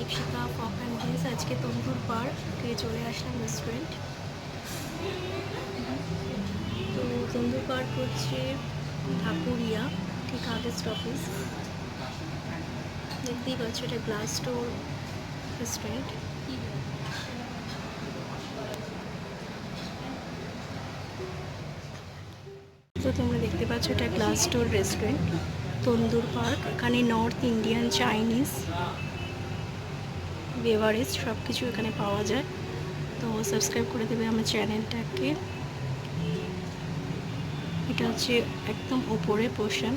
Ipshita for ambience আজকে তন্দুর park চলে আসলাম restaurant. তো তন্দুর পার্ক হচ্ছে ঢাকুরিয়া, ঠিক আগে স্টপেজ। দেখতেই পাচ্ছ এটা গ্লাসডোর রেস্টুরেন্ট। তো তোমরা দেখতে পাচ্ছ এটা গ্লাসডোর রেস্টুরেন্ট তন্দুর পার্ক। এখানে নর্থ ইন্ডিয়ান, চাইনিজ, বেভারেজ সব কিছু এখানে পাওয়া যায়। তো সাবস্ক্রাইব করে দেবে আমার চ্যানেলটাকে। এটা হচ্ছে একদম ওপরে পোর্শন।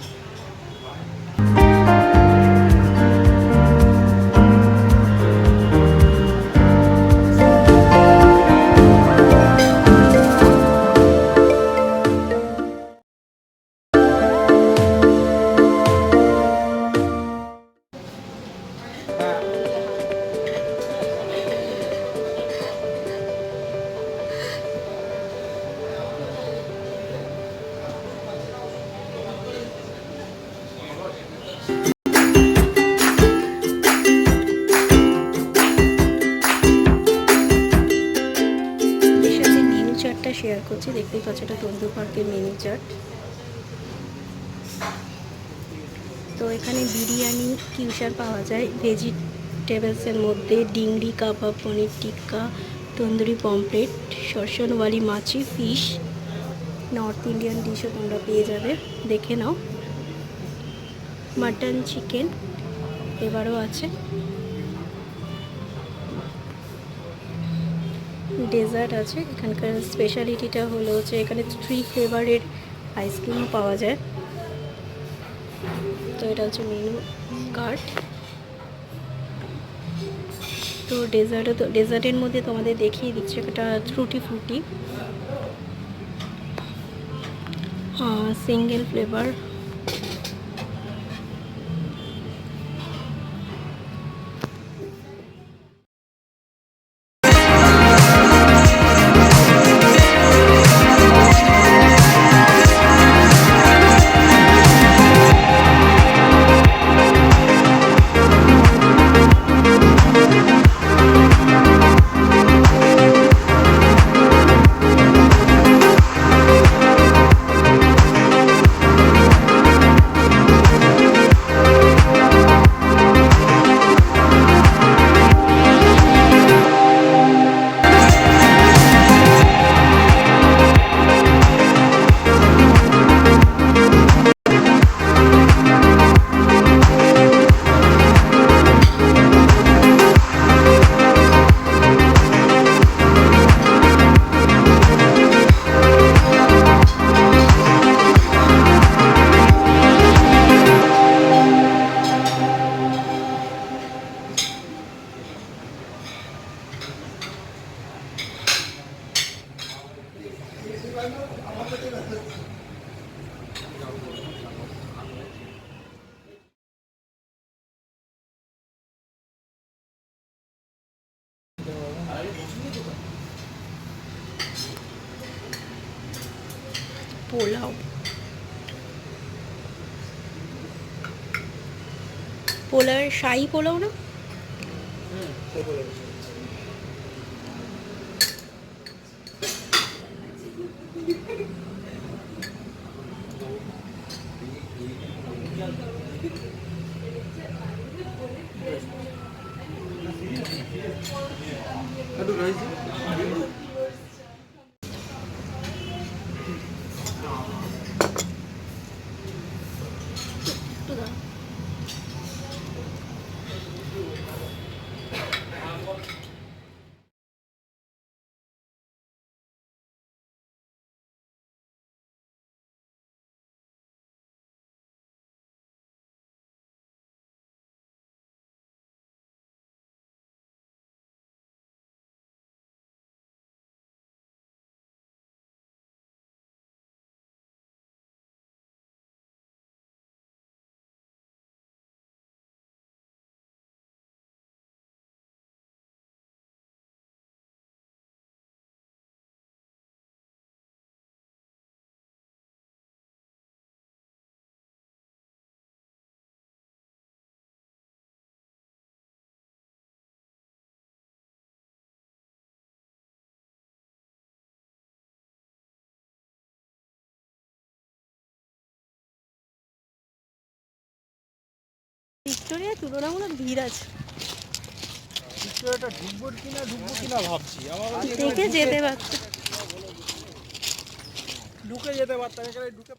শেয়ার করছি, দেখতেই পাচ্ছ এটা তন্দুর পার্কের মেনু চার্ট। তো এখানে বিরিয়ানি কিউশার পাওয়া যায় ভেজিটেবলসের মধ্যে, ডিংরি কাবাব, পনির টিক্কা, তন্দুরি পমপ্লেট, শসনওয়ালি মাছি, ফিশ। নর্থ ইন্ডিয়ান ডিশও তোমরা পেয়ে যাবে, দেখে নাও। মাটন, চিকেন এবারও আছে। ডেজার্ট আছে। এখানকার স্পেশালিটিটা হলো হচ্ছে এখানে 3 ফ্লেভারের আইসক্রিমও পাওয়া যায়। তো এটা হচ্ছে মেনু কার্ড। তো ডেজার্টের মধ্যে তোমাদের দেখিয়ে দিচ্ছে একটা টুটি ফ্রুটি, সিঙ্গেল ফ্লেভার। পোলাও, পোলাওয়ের শাহি পোলাও না? ভিক্টোরিয়া তুলনামূলক ভিড় আছে, ভিক্টোরিয়াটা ঢুকবো কিনা ভাবছি। আমার দেখে যেতে পারতো। ঢুকে যেতে পারতাম, এখানে ঢুকে